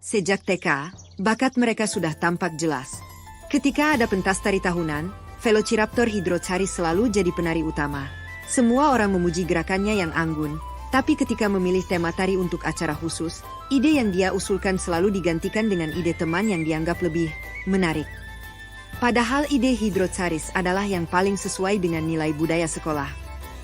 Sejak TK, bakat mereka sudah tampak jelas. Ketika ada pentas tari tahunan, Velociraptor Hydrocharis selalu jadi penari utama. Semua orang memuji gerakannya yang anggun, tapi ketika memilih tema tari untuk acara khusus, ide yang dia usulkan selalu digantikan dengan ide teman yang dianggap lebih menarik. Padahal ide Hydrocharis adalah yang paling sesuai dengan nilai budaya sekolah.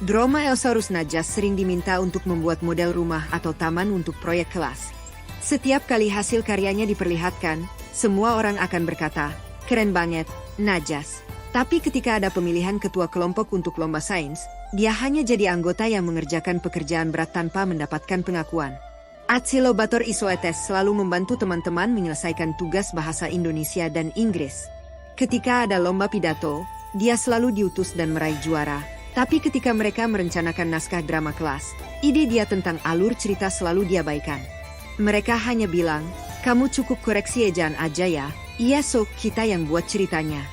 Dromaeosaurus najas sering diminta untuk membuat model rumah atau taman untuk proyek kelas. Setiap kali hasil karyanya diperlihatkan, semua orang akan berkata, "Keren banget, Najas." Tapi ketika ada pemilihan ketua kelompok untuk lomba sains, dia hanya jadi anggota yang mengerjakan pekerjaan berat tanpa mendapatkan pengakuan. Acilobator Isoetes selalu membantu teman-teman menyelesaikan tugas bahasa Indonesia dan Inggris. Ketika ada lomba pidato, dia selalu diutus dan meraih juara. Tapi ketika mereka merencanakan naskah drama kelas, ide dia tentang alur cerita selalu diabaikan. Mereka hanya bilang, "Kamu cukup koreksi ejaan aja ya, iya so, kita yang buat ceritanya."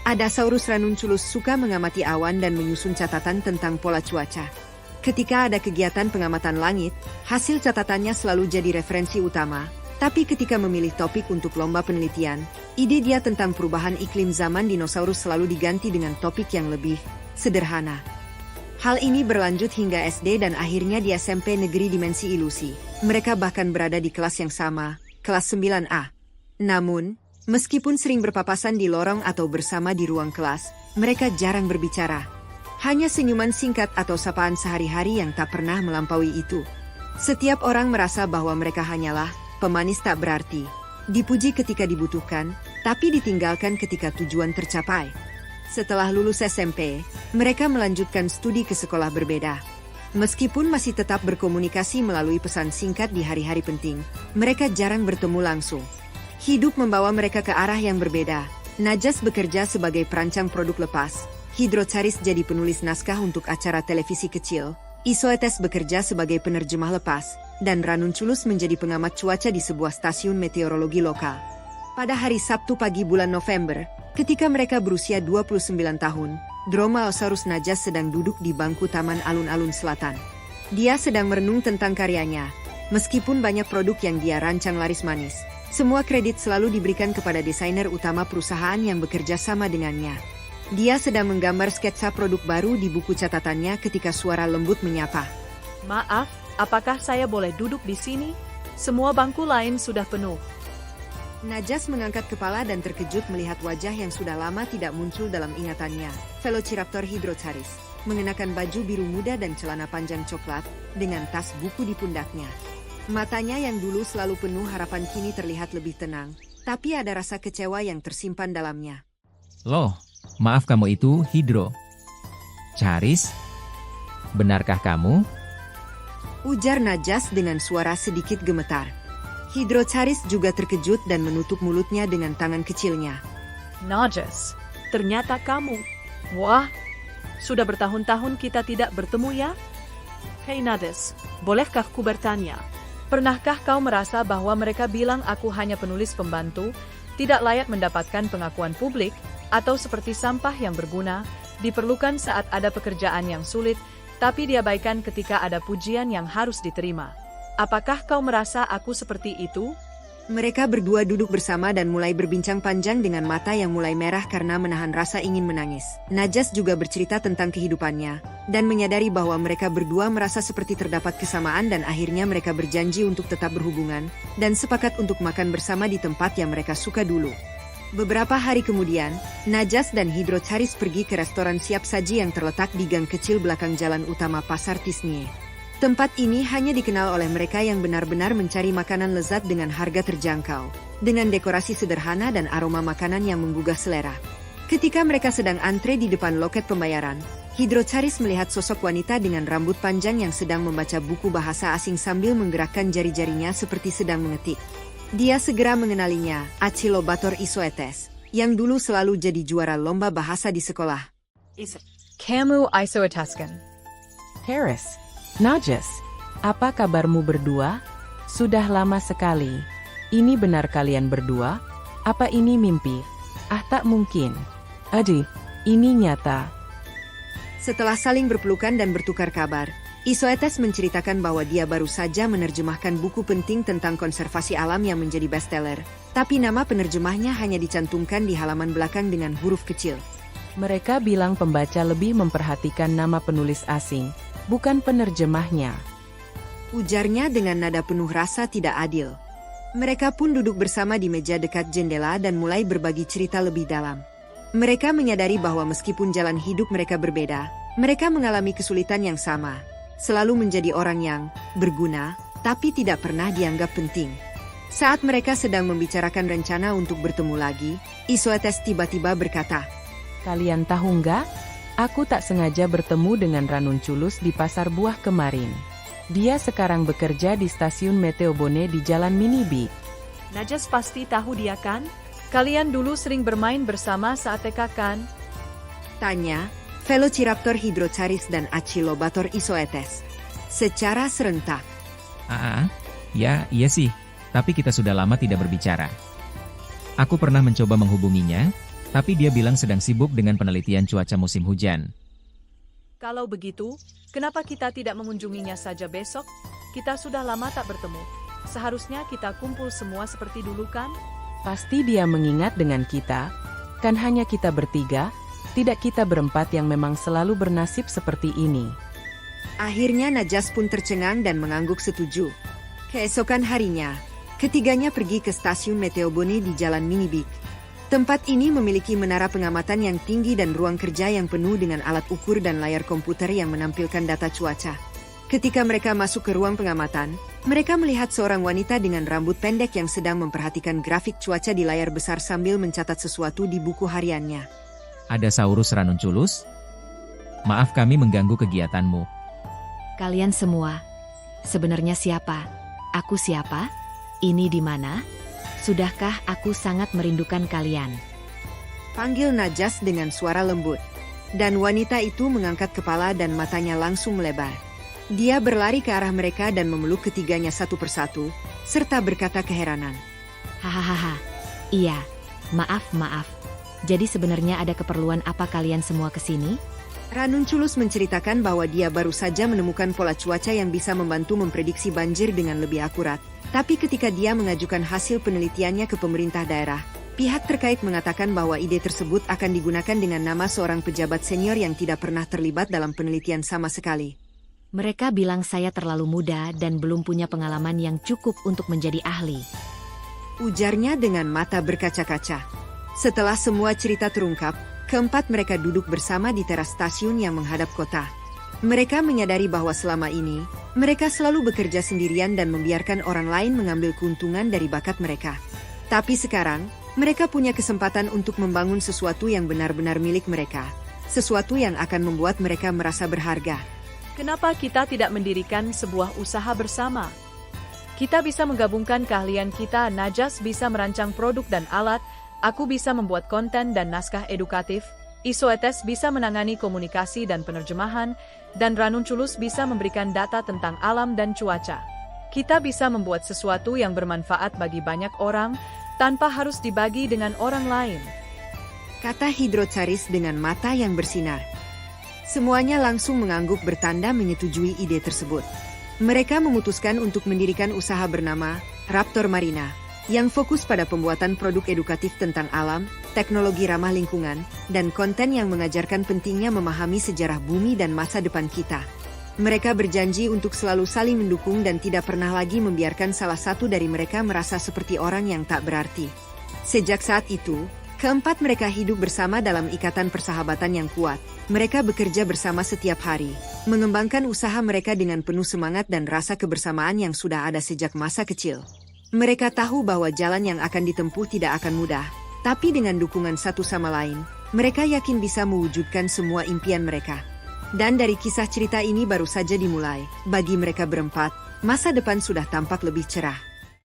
Adasaurus ranunculus suka mengamati awan dan menyusun catatan tentang pola cuaca. Ketika ada kegiatan pengamatan langit, hasil catatannya selalu jadi referensi utama. Tapi ketika memilih topik untuk lomba penelitian, ide dia tentang perubahan iklim zaman dinosaurus selalu diganti dengan topik yang lebih sederhana. Hal ini berlanjut hingga SD dan akhirnya di SMP Negeri Dimensi Ilusi. Mereka bahkan berada di kelas yang sama, kelas 9A. Namun, meskipun sering berpapasan di lorong atau bersama di ruang kelas, mereka jarang berbicara. Hanya senyuman singkat atau sapaan sehari-hari yang tak pernah melampaui itu. Setiap orang merasa bahwa mereka hanyalah pemanis tak berarti, dipuji ketika dibutuhkan, tapi ditinggalkan ketika tujuan tercapai. Setelah lulus SMP, mereka melanjutkan studi ke sekolah berbeda. Meskipun masih tetap berkomunikasi melalui pesan singkat di hari-hari penting, mereka jarang bertemu langsung. Hidup membawa mereka ke arah yang berbeda. Najas bekerja sebagai perancang produk lepas, Hydrocharis jadi penulis naskah untuk acara televisi kecil, Isoetes bekerja sebagai penerjemah lepas, dan Ranunculus menjadi pengamat cuaca di sebuah stasiun meteorologi lokal. Pada hari Sabtu pagi bulan November, ketika mereka berusia 29 tahun, Dromaeosaurus najas sedang duduk di bangku taman alun-alun selatan. Dia sedang merenung tentang karyanya. Meskipun banyak produk yang dia rancang laris manis, semua kredit selalu diberikan kepada desainer utama perusahaan yang bekerja sama dengannya. Dia sedang menggambar sketsa produk baru di buku catatannya ketika suara lembut menyapa. "Maaf, apakah saya boleh duduk di sini? Semua bangku lain sudah penuh." Najas mengangkat kepala dan terkejut melihat wajah yang sudah lama tidak muncul dalam ingatannya. Velociraptor Hydrocharis, mengenakan baju biru muda dan celana panjang coklat, dengan tas buku di pundaknya. Matanya yang dulu selalu penuh harapan kini terlihat lebih tenang, tapi ada rasa kecewa yang tersimpan dalamnya. Loh, maaf kamu itu Hydro. Charis? Benarkah kamu? Ujar Najas dengan suara sedikit gemetar. Hydrocharis juga terkejut dan menutup mulutnya dengan tangan kecilnya. "Najas, ternyata kamu. Wah, sudah bertahun-tahun kita tidak bertemu ya? Hei Najas, bolehkah ku bertanya? Pernahkah kau merasa bahwa mereka bilang aku hanya penulis pembantu, tidak layak mendapatkan pengakuan publik, atau seperti sampah yang berguna, diperlukan saat ada pekerjaan yang sulit, tapi diabaikan ketika ada pujian yang harus diterima? Apakah kau merasa aku seperti itu?" Mereka berdua duduk bersama dan mulai berbincang panjang dengan mata yang mulai merah karena menahan rasa ingin menangis. Najas juga bercerita tentang kehidupannya, dan menyadari bahwa mereka berdua merasa seperti terdapat kesamaan dan akhirnya mereka berjanji untuk tetap berhubungan, dan sepakat untuk makan bersama di tempat yang mereka suka dulu. Beberapa hari kemudian, Najas dan Hydrocharis pergi ke restoran siap saji yang terletak di gang kecil belakang jalan utama Pasar Tisnie. Tempat ini hanya dikenal oleh mereka yang benar-benar mencari makanan lezat dengan harga terjangkau, dengan dekorasi sederhana dan aroma makanan yang menggugah selera. Ketika mereka sedang antre di depan loket pembayaran, Hydrocharis melihat sosok wanita dengan rambut panjang yang sedang membaca buku bahasa asing sambil menggerakkan jari-jarinya seperti sedang mengetik. Dia segera mengenalinya, Acilobator Isoetes, yang dulu selalu jadi juara lomba bahasa di sekolah. "Kamu Isoeteskan." Harris, Najas, apa kabarmu berdua? Sudah lama sekali. Ini benar kalian berdua? Apa ini mimpi? Ah, tak mungkin. Aduh, ini nyata. Setelah saling berpelukan dan bertukar kabar, Isoetes menceritakan bahwa dia baru saja menerjemahkan buku penting tentang konservasi alam yang menjadi bestseller, tapi nama penerjemahnya hanya dicantumkan di halaman belakang dengan huruf kecil. Mereka bilang pembaca lebih memperhatikan nama penulis asing, bukan penerjemahnya. Ujarnya dengan nada penuh rasa tidak adil. Mereka pun duduk bersama di meja dekat jendela dan mulai berbagi cerita lebih dalam. Mereka menyadari bahwa meskipun jalan hidup mereka berbeda, mereka mengalami kesulitan yang sama. Selalu menjadi orang yang berguna, tapi tidak pernah dianggap penting. Saat mereka sedang membicarakan rencana untuk bertemu lagi, Isoetes tiba-tiba berkata, Kalian tahu nggak? Aku tak sengaja bertemu dengan Ranunculus di pasar buah kemarin. Dia sekarang bekerja di stasiun Meteobone di Jalan Minibik. Najas pasti tahu dia kan? Kalian dulu sering bermain bersama saat TK kan? Tanya Velociraptor Hydrocharis dan Achilobator Isoetes secara serentak. Ya, iya sih. Tapi kita sudah lama tidak berbicara. Aku pernah mencoba menghubunginya, tapi dia bilang sedang sibuk dengan penelitian cuaca musim hujan. Kalau begitu, kenapa kita tidak mengunjunginya saja besok? Kita sudah lama tak bertemu. Seharusnya kita kumpul semua seperti dulu kan? Pasti dia mengingat dengan kita. Kan hanya kita bertiga, tidak kita berempat yang memang selalu bernasib seperti ini. Akhirnya Najas pun tercengang dan mengangguk setuju. Keesokan harinya, ketiganya pergi ke stasiun Meteobone di Jalan Minibik. Tempat ini memiliki menara pengamatan yang tinggi dan ruang kerja yang penuh dengan alat ukur dan layar komputer yang menampilkan data cuaca. Ketika mereka masuk ke ruang pengamatan, mereka melihat seorang wanita dengan rambut pendek yang sedang memperhatikan grafik cuaca di layar besar sambil mencatat sesuatu di buku hariannya. Ada Saurus Ranunculus? Maaf kami mengganggu kegiatanmu. Kalian semua, sebenarnya siapa? Aku siapa? Ini di mana? Sudahkah aku sangat merindukan kalian? Panggil Najas dengan suara lembut. Dan wanita itu mengangkat kepala dan matanya langsung melebar. Dia berlari ke arah mereka dan memeluk ketiganya satu persatu, serta berkata keheranan. Hahaha, iya, maaf. Jadi sebenarnya ada keperluan apa kalian semua ke sini? Ranunculus menceritakan bahwa dia baru saja menemukan pola cuaca yang bisa membantu memprediksi banjir dengan lebih akurat. Tapi ketika dia mengajukan hasil penelitiannya ke pemerintah daerah, pihak terkait mengatakan bahwa ide tersebut akan digunakan dengan nama seorang pejabat senior yang tidak pernah terlibat dalam penelitian sama sekali. Mereka bilang saya terlalu muda dan belum punya pengalaman yang cukup untuk menjadi ahli. Ujarnya dengan mata berkaca-kaca. Setelah semua cerita terungkap, keempat mereka duduk bersama di teras stasiun yang menghadap kota. Mereka menyadari bahwa selama ini, mereka selalu bekerja sendirian dan membiarkan orang lain mengambil keuntungan dari bakat mereka. Tapi sekarang, mereka punya kesempatan untuk membangun sesuatu yang benar-benar milik mereka. Sesuatu yang akan membuat mereka merasa berharga. Kenapa kita tidak mendirikan sebuah usaha bersama? Kita bisa menggabungkan keahlian kita. Najas bisa merancang produk dan alat, aku bisa membuat konten dan naskah edukatif, Isoetes bisa menangani komunikasi dan penerjemahan, dan Ranunculus bisa memberikan data tentang alam dan cuaca. Kita bisa membuat sesuatu yang bermanfaat bagi banyak orang, tanpa harus dibagi dengan orang lain. Kata Hydrocharis dengan mata yang bersinar. Semuanya langsung mengangguk bertanda menyetujui ide tersebut. Mereka memutuskan untuk mendirikan usaha bernama Raptor Marina, yang fokus pada pembuatan produk edukatif tentang alam, teknologi ramah lingkungan, dan konten yang mengajarkan pentingnya memahami sejarah bumi dan masa depan kita. Mereka berjanji untuk selalu saling mendukung dan tidak pernah lagi membiarkan salah satu dari mereka merasa seperti orang yang tak berarti. Sejak saat itu, keempat mereka hidup bersama dalam ikatan persahabatan yang kuat. Mereka bekerja bersama setiap hari, mengembangkan usaha mereka dengan penuh semangat dan rasa kebersamaan yang sudah ada sejak masa kecil. Mereka tahu bahwa jalan yang akan ditempuh tidak akan mudah, tapi dengan dukungan satu sama lain, mereka yakin bisa mewujudkan semua impian mereka. Dan dari kisah cerita ini baru saja dimulai, bagi mereka berempat, masa depan sudah tampak lebih cerah.